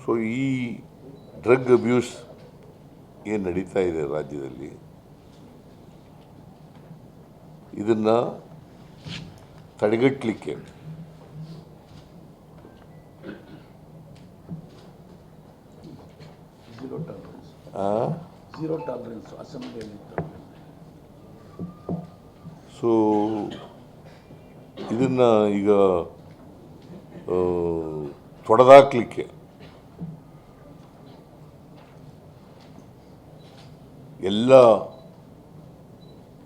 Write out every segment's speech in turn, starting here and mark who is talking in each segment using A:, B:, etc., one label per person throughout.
A: So ಈ drug abuse ಏನು ನಡೀತಾ ಇದೆ ರಾಜ್ಯದಲ್ಲಿ, ಇದನ್ನು ತಡೆಗಟ್ಟಲಿಕ್ಕೆ
B: ಝೀರೋ ಟಾಲರೆನ್ಸ್ ಅಸೆಂಬ್ಲಿಯಲ್ಲಿ.
A: ಸೊ ಇದನ್ನು ಈಗ ತೊಡೆದಾಕ್ಲಿಕ್ಕೆ ಎಲ್ಲ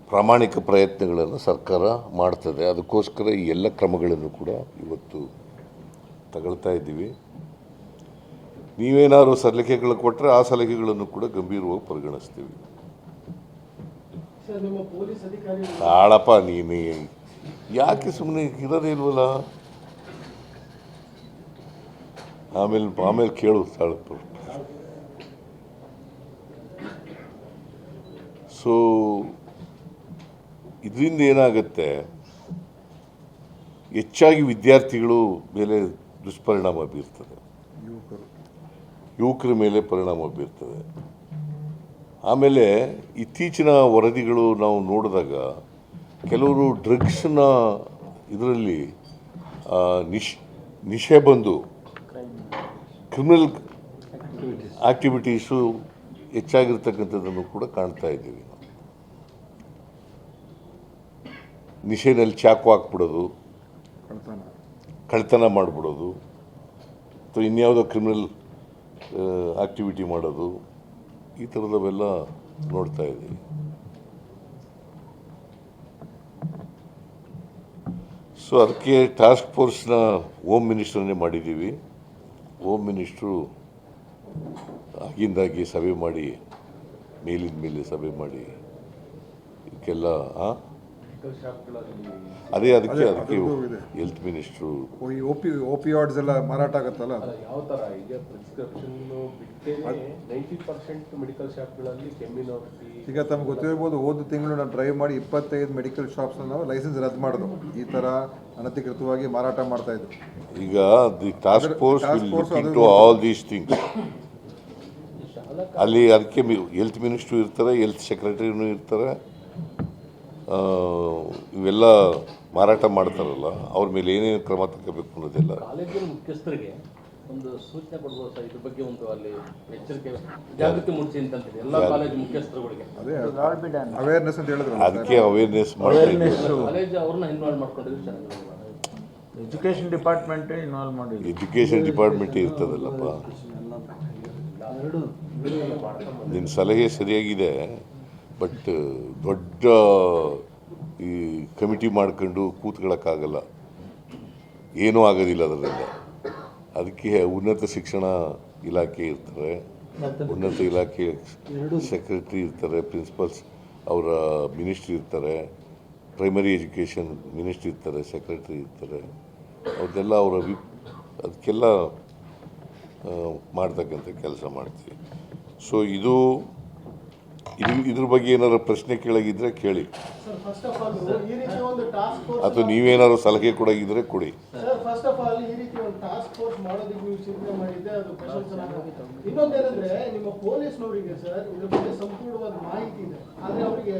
A: ಪ್ರಾಮಾಣಿಕ ಪ್ರಯತ್ನಗಳನ್ನು ಸರ್ಕಾರ ಮಾಡ್ತದೆ. ಅದಕ್ಕೋಸ್ಕರ ಈ ಎಲ್ಲ ಕ್ರಮಗಳನ್ನು ಕೂಡ ಇವತ್ತು ತಗೊಳ್ತಾ ಇದ್ದೀವಿ. ನೀವೇನಾದ್ರು ಸಲಹೆಗಳು ಕೊಟ್ಟರೆ ಆ ಸಲಹೆಗಳನ್ನು ಕೂಡ ಗಂಭೀರವಾಗಿ ಪರಿಗಣಿಸ್ತೀವಿ. ತಾಳಪ್ಪ ನೀನು ಯಾಕೆ ಸುಮ್ಮನೆ ಇರೋದೇ ಇಲ್ವಲ್ಲ, ಆಮೇಲೆ ಕೇಳು ತಾಳಪ್ಪ. ಸೊ ಇದರಿಂದ ಏನಾಗುತ್ತೆ, ಹೆಚ್ಚಾಗಿ ವಿದ್ಯಾರ್ಥಿಗಳು ಮೇಲೆ ದುಷ್ಪರಿಣಾಮ ಬೀರ್ತದೆ, ಯುವಕರ ಮೇಲೆ ಪರಿಣಾಮ ಬೀರ್ತದೆ. ಆಮೇಲೆ ಇತ್ತೀಚಿನ ವರದಿಗಳು ನಾವು ನೋಡಿದಾಗ ಕೆಲವರು ಡ್ರಗ್ಸ್ನ ಇದರಲ್ಲಿ ನಿಶೆ ಬಂದು ಕ್ರಿಮಿನಲ್ ಆಕ್ಟಿವಿಟೀಸು ಹೆಚ್ಚಾಗಿರ್ತಕ್ಕಂಥದ್ದನ್ನು ಕೂಡ ಕಾಣ್ತಾ ಇದ್ದೀವಿ. ನಿಶೆನಲ್ಲಿ ಚಾಕು ಹಾಕ್ಬಿಡೋದು, ಕಳ್ತನ ಮಾಡಿಬಿಡೋದು, ಅಥವಾ ಇನ್ಯಾವುದೋ ಕ್ರಿಮಿನಲ್ ಆಕ್ಟಿವಿಟಿ ಮಾಡೋದು, ಈ ಥರದವೆಲ್ಲ ನೋಡ್ತಾ ಇದ್ದೀವಿ. ಸೊ ಅದಕ್ಕೆ ಟಾಸ್ಕ್ ಫೋರ್ಸ್ನ ಹೋಮ್ ಮಿನಿಸ್ಟರ್ನೇ ಮಾಡಿದ್ದೀವಿ. ಹೋಮ್ ಮಿನಿಸ್ಟ್ರು ಆಗಿಂದಾಗಿ ಸಭೆ ಮಾಡಿ, ಮೇಲಿನ ಮೇಲೆ ಸಭೆ ಮಾಡಿ ಇದಕ್ಕೆಲ್ಲ ಅದಕ್ಕೆ ಹೆಲ್ತ್ ಮಿನಿಸ್ಟ್ರು
C: ಓಪಿಯಾಯ್ಡ್ಸ್ ಎಲ್ಲ ಮಾರಾಟ ಆಗುತ್ತಲ್ಲ,
B: ಯಾವ ಥರ ಈಗ ಪ್ರಿಸ್ಕ್ರಿಪ್ಷನ್ ಬಿಟ್ಟೇನೆ 90% ಮೆಡಿಕಲ್ ಶಾಪ್ಗಳಲ್ಲಿ ಕೆಮ್ಮಿನ ಔಷಧಿ.
C: ಈಗ ತಮ್ಗೆ ಗೊತ್ತಿರ್ಬೋದು, ಹೋದ ತಿಂಗಳು ನಾವು ಡ್ರೈವ್ ಮಾಡಿ 25 ಮೆಡಿಕಲ್ ಶಾಪ್ಸ್ನ ನಾವು ಲೈಸೆನ್ಸ್ ರದ್ದು ಮಾಡಿದ್ರು. ಈ ಥರ ಅನಧಿಕೃತವಾಗಿ ಮಾರಾಟ ಮಾಡ್ತಾ ಇದ್ರು.
A: ಈಗ the task force will look into all these things. ಅಲ್ಲಿ ಅದಕ್ಕೆ ಹೆಲ್ತ್ ಮಿನಿಸ್ಟ್ರು ಇರ್ತಾರೆ, ಹೆಲ್ತ್ ಸೆಕ್ರೆಟರಿನೂ ಇರ್ತಾರೆ. ಇವೆಲ್ಲ ಮಾರಾಟ ಮಾಡ್ತಾರಲ್ಲ ಅವ್ರ ಮೇಲೆ ಏನೇನು ಕ್ರಮ ತಗೋಬೇಕು ಅನ್ನೋದೆಲ್ಲ
B: ಕಾಲೇಜಿನ ಮುಖ್ಯಸ್ಥರಿಗೆ ಒಂದು ಸೂಚನೆ ಕೊಡ್ಬೋದು ಸರ್. ಇದ್ರ ಬಗ್ಗೆ ಒಂದು ಅಲ್ಲಿ ಎಚ್ಚರಿಕೆ ಜಾಗೃತಿ ಮೂಡಿಸಿ ಅಂತಂತೀವಿ ಎಲ್ಲ ಕಾಲೇಜು ಮುಖ್ಯಸ್ಥರುಗಳಿಗೆ.
C: ಅದೇ ಅವೇರ್ನೆಸ್ ಅಂತ ಹೇಳಿದ್ರು.
A: ಅದಕ್ಕೆ ಅವೇರ್ನೆಸ್
B: ಕಾಲೇಜ್ ಅವ್ರನ್ನ ಇನ್ವಾಲ್ವ್ ಮಾಡ್ಕೊಂಡಿದ್ರು ಚೆನ್ನಾಗಿ.
D: ಎಜುಕೇಷನ್ ಡಿಪಾರ್ಟ್ಮೆಂಟ್ ಇನ್ವಾಲ್ವ್ ಮಾಡಿ,
A: ಎಜುಕೇಷನ್ ಡಿಪಾರ್ಟ್ಮೆಂಟ್ ಇರ್ತದಲ್ಲಪ್ಪ. ನಿನ್ನ ಸಲಹೆ ಸರಿಯಾಗಿದೆ, ಬಟ್ ದೊಡ್ಡ ಈ ಕಮಿಟಿ ಮಾಡ್ಕೊಂಡು ಕೂತ್ಕೊಳ್ಳೋಕ್ಕಾಗಲ್ಲ, ಏನೂ ಆಗೋದಿಲ್ಲ ಅದರಿಂದ. ಅದಕ್ಕೆ ಉನ್ನತ ಶಿಕ್ಷಣ ಇಲಾಖೆ ಇರ್ತಾರೆ, ಉನ್ನತ ಇಲಾಖೆ ಸೆಕ್ರೆಟರಿ ಇರ್ತಾರೆ, ಪ್ರಿನ್ಸಿಪಲ್ಸ್ ಅವರ ಮಿನಿಸ್ಟ್ರಿ ಇರ್ತಾರೆ, ಪ್ರೈಮರಿ ಎಜುಕೇಷನ್ ಮಿನಿಸ್ಟ್ರಿ ಇರ್ತಾರೆ, ಸೆಕ್ರೆಟರಿ ಇರ್ತಾರೆ. ಅವ್ರದ್ದೆಲ್ಲ ಅದಕ್ಕೆಲ್ಲ ಮಾಡ್ತಕ್ಕಂಥ ಕೆಲಸ ಮಾಡ್ತೀವಿ. ಸೊ ಇದ್ರ ಬಗ್ಗೆ ಏನಾದ್ರು ಪ್ರಶ್ನೆ ಕೇಳಾಗಿದ್ರೆ ಕೇಳಿ, ಅಥವಾ ನೀವೇನಾದ್ರು ಸಲಹೆ ಕೊಡಾಗಿದ್ರೆ ಕೊಡಿ.
E: ಫಸ್ಟ್ ಆಫ್ ಆಲ್ ಈ ರೀತಿ ಒಂದು ಟಾಸ್ಕ್ ಫೋರ್ಸ್ ಮಾಡೋದಕ್ಕೆ ನೀವು ಚಿಂತನೆ ಮಾಡಿದ್ದೆ, ಅದು ಪ್ರಶಂಸನಾರ್ಹ. ಇನ್ನೊಂದೇನಂದ್ರೆ ನಿಮ್ಮ ಪೊಲೀಸ್ನವರಿಗೆ ಸರ್ ಇದ್ರ ಬಗ್ಗೆ ಸಂಪೂರ್ಣವಾದ ಮಾಹಿತಿ ಇದೆ, ಆದ್ರೆ ಅವರಿಗೆ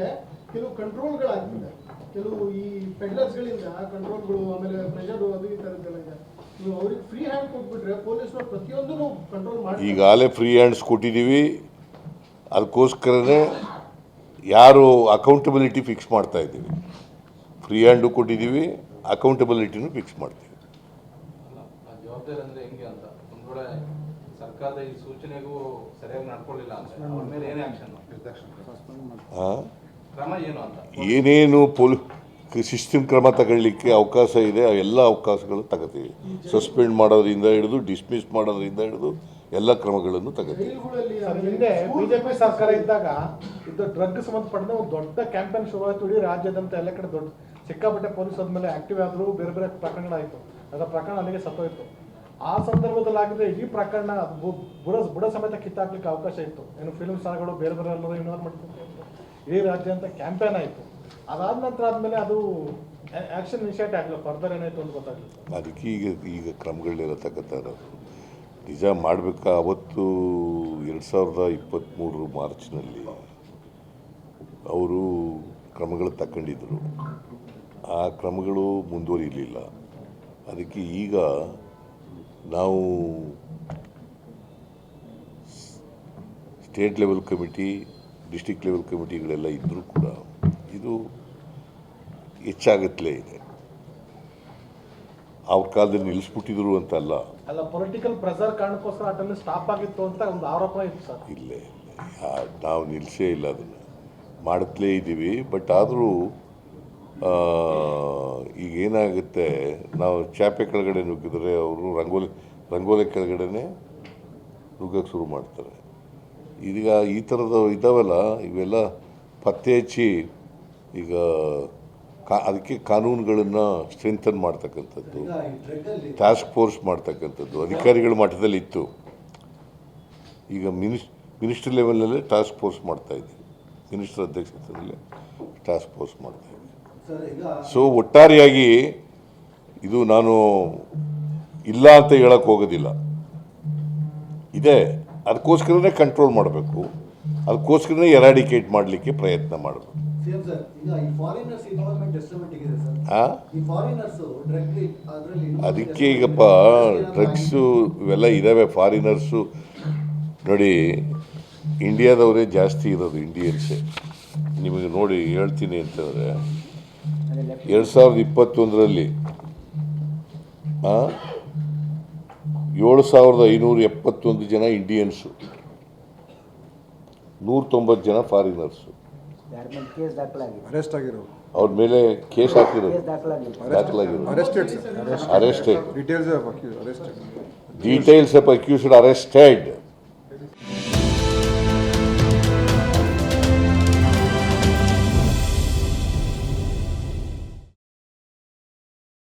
E: ಕೆಲವು ಕಂಟ್ರೋಲ್ಗಳಾಗ್ತಿದೆ, ಕೆಲವು ಈ ಪೆಡ್ಲರ್ಸ್ಗಳಿಂದ ಕಂಟ್ರೋಲ್ಗಳು, ಆಮೇಲೆ ಪ್ರೆಷರ್, ಅದು ಈ ಥರದ್ದೆಲ್ಲ ಇದೆ. ನೀವು ಅವ್ರಿಗೆ ಫ್ರೀ ಹ್ಯಾಂಡ್ ಕೊಟ್ಬಿಟ್ರೆ ಪೊಲೀಸ್ನವ್ರು ಪ್ರತಿಯೊಂದನ್ನು ಕಂಟ್ರೋಲ್ ಮಾಡಿ.
A: ಈಗಾಗಲೇ ಫ್ರೀ ಹ್ಯಾಂಡ್ಸ್ ಕೊಟ್ಟಿದ್ದೀವಿ. ಅದಕ್ಕೋಸ್ಕರನೇ ಯಾರು ಅಕೌಂಟಬಿಲಿಟಿ ಫಿಕ್ಸ್ ಮಾಡ್ತಾ ಇದ್ದೀವಿ. ಫ್ರೀ ಹ್ಯಾಂಡು ಕೊಟ್ಟಿದ್ದೀವಿ, ಅಕೌಂಟಬಿಲಿಟಿನೂ ಫಿಕ್ಸ್ ಮಾಡ್ತೀವಿ.
F: ಜವಾಬ್ದಾರಿ ಅಂದರೆ ಹೆಂಗೆ ಅಂತ ಒಂದು ವೇಳೆ ಸರ್ಕಾರದ ಈ ಸೂಚನೆಗೂ ಸರಿಯಾಗಿ ನಡ್ಕೊಳ್ಳಿಲ್ಲ ಅಂದರೆ ಅವ್ರ ಮೇಲೆ ಏನೇ ಆಕ್ಷನ್ ಕ್ರಮ ಏನು ಅಂತ
A: ಏನೇನು ಸಿಸ್ಟಮ್ ಕ್ರಮ ತಗೊಳ್ಳಿಕ್ಕೆ ಅವಕಾಶ ಇದೆ ಆ ಎಲ್ಲ ಅವಕಾಶಗಳು ತಗೋತೀವಿ. ಸಸ್ಪೆಂಡ್ ಮಾಡೋದ್ರಿಂದ ಹಿಡಿದು ಡಿಸ್ಮಿಸ್ ಮಾಡೋದ್ರಿಂದ ಹಿಡಿದು ಎಲ್ಲ ಕ್ರಮಗಳನ್ನು ತಗೋತೀವಿ.
G: ಹಿಂದೆ ಬಿಜೆಪಿ ಸರ್ಕಾರ ಇದ್ದಾಗ ಇದು ಡ್ರಗ್ ಸಂಬಂಧಪಟ್ಟಂತೆ ಒಂದು ದೊಡ್ಡ ಕ್ಯಾಂಪೇನ್ ಶುರುವಾಯಿತು. ಇಡೀ ರಾಜ್ಯದಂತ ಎಲ್ಲ ಕಡೆ ದೊಡ್ಡ ಸಿಕ್ಕಾಪಟ್ಟೆ ಪೊಲೀಸ್ ಆದ್ಮೇಲೆ ಆಕ್ಟಿವ್ ಆದರೂ ಬೇರೆ ಬೇರೆ ಪ್ರಕರಣಗಳಾಯಿತು. ಅದರ ಪ್ರಕರಣ ಅಲ್ಲಿಗೆ ಸತ್ತೋಯ್ತು. ಆ ಸಂದರ್ಭದಲ್ಲಿ ಆಗಿದ್ರೆ ಈ ಪ್ರಕರಣ ಬುಡ ಸಮೇತ ಕಿತ್ತಾಕ್ಲಿಕ್ಕೆ ಅವಕಾಶ ಇತ್ತು. ಏನು ಫಿಲ್ಮ್ ಸ್ಟಾರ್ಗಳು ಬೇರೆ ಬೇರೆ ಎಲ್ಲರೂ ಇನ್ವಾಲ್ವ್ ಮಾಡ್ತಿತ್ತು. ಇಡೀ ರಾಜ್ಯ ಅಂತ ಕ್ಯಾಂಪೇನ್ ಆಯಿತು. ಅದಾದ ನಂತರ ಆದಮೇಲೆ ಅದು ಆ್ಯಕ್ಷನ್ ಇನಿಷಿಯೇಟ್ ಆಗಲಿಲ್ಲ. ಫರ್ದರ್ ಏನಾಯಿತು ಅಂತ ಗೊತ್ತಾಗಲಿಲ್ಲ.
A: ಅದಕ್ಕೆ ಈಗ ಕ್ರಮಗಳನ್ನೆಲ್ಲ ತಗೋತಾ ಇರೋದು. ನಿಜ ಮಾಡಬೇಕಾ ಅವತ್ತು 2023 ಮಾರ್ಚ್ನಲ್ಲಿ ಅವರು ಕ್ರಮಗಳು ತಗೊಂಡಿದ್ದರು. ಆ ಕ್ರಮಗಳು ಮುಂದುವರಿಲಿಲ್ಲ. ಅದಕ್ಕೆ ಈಗ ನಾವು state level committee, district level ಕಮಿಟಿಗಳೆಲ್ಲ ಇದ್ದರೂ ಕೂಡ ಇದು ಹೆಚ್ಚಾಗತ್ತಲೇ ಇದೆ. ಅವ್ರ ಕಾಲದಲ್ಲಿ ನಿಲ್ಲಿಸ್ಬಿಟ್ಟಿದ್ರು ಅಂತಲ್ಲ,
G: ಅಲ್ಲ ಪೊಲಿಟಿಕಲ್ ಪ್ರೆಸರ್ ಕಾರಣಕ್ಕೋಸ್ಕರ ಆ ಟೈಮಲ್ಲಿ ಸ್ಟಾಪ್ ಆಗಿತ್ತು ಅಂತ ಒಂದು ಆರೋಪ ಇತ್ತು ಸರ್.
A: ಇಲ್ಲೇ ನಾವು ನಿಲ್ಲಿಸೇ ಇಲ್ಲ, ಅದನ್ನು ಮಾಡುತ್ತಲೇ ಇದ್ದೀವಿ. ಬಟ್ ಆದರೂ ಈಗ ಏನಾಗುತ್ತೆ, ನಾವು ಚಾಪೆ ಕೆಳಗಡೆ ನುಗ್ಗಿದ್ರೆ ಅವರು ರಂಗೋಲಿ ಕೆಳಗಡೆನೆ ನುಗ್ಗಕ್ಕೆ ಶುರು ಮಾಡ್ತಾರೆ. ಈಗ ಈ ಥರದ ಇದ್ದಾವಲ್ಲ, ಇವೆಲ್ಲ ಪತ್ತೆ ಹಚ್ಚಿ ಈಗ ಅದಕ್ಕೆ ಕಾನೂನುಗಳನ್ನು ಸ್ಟ್ರೆಂಥನ್ ಮಾಡ್ತಕ್ಕಂಥದ್ದು, ಟಾಸ್ಕ್ ಫೋರ್ಸ್ ಮಾಡ್ತಕ್ಕಂಥದ್ದು ಅಧಿಕಾರಿಗಳ ಮಟ್ಟದಲ್ಲಿ ಇತ್ತು. ಈಗ ಮಿನಿಸ್ಟ್ರಿ ಲೆವೆಲಲ್ಲೇ ಟಾಸ್ಕ್ ಫೋರ್ಸ್ ಮಾಡ್ತಾಯಿದ್ದೀವಿ, ಮಿನಿಸ್ಟರ್ ಅಧ್ಯಕ್ಷತೆಯಲ್ಲೇ ಟಾಸ್ಕ್ ಫೋರ್ಸ್ ಮಾಡ್ತಾಯಿದ್ದೀವಿ. ಸೊ ಒಟ್ಟಾರೆಯಾಗಿ ಇದು ನಾನು ಇಲ್ಲ ಅಂತ ಹೇಳಕ್ಕೆ ಹೋಗೋದಿಲ್ಲ, ಇದೆ. ಅದಕ್ಕೋಸ್ಕರನೇ ಕಂಟ್ರೋಲ್ ಮಾಡಬೇಕು, ಅದಕ್ಕೋಸ್ಕರನೇ ಎರಾಡಿಕೇಟ್ ಮಾಡಲಿಕ್ಕೆ ಪ್ರಯತ್ನ ಮಾಡಬೇಕು. ಅದಕ್ಕೆ ಈಗಪ್ಪ ಡ್ರಗ್ಸು ಇವೆಲ್ಲ ಇದ್ದಾವೆ. ಫಾರಿನರ್ಸು ನೋಡಿ, ಇಂಡಿಯಾದವರೇ ಜಾಸ್ತಿ ಇರೋದು, ಇಂಡಿಯನ್ಸೇ. ನಿಮಗೆ ನೋಡಿ ಹೇಳ್ತೀನಿ ಅಂತಂದರೆ 2021ರಲ್ಲಿ 7,571 ಜನ ಇಂಡಿಯನ್ಸು, 190 ಜನ ಫಾರಿನರ್ಸು
C: ಅರೆಸ್ಟ್ ಆಗಿರೋ,
A: ಅವ್ರ ಮೇಲೆ ಕೇಸ್ ಹಾಕಿರೋದು, ದಾಖಲಾಗಿರೋದು,
C: arrested
A: arrested,
C: details of arrested.
A: Details of accused arrested.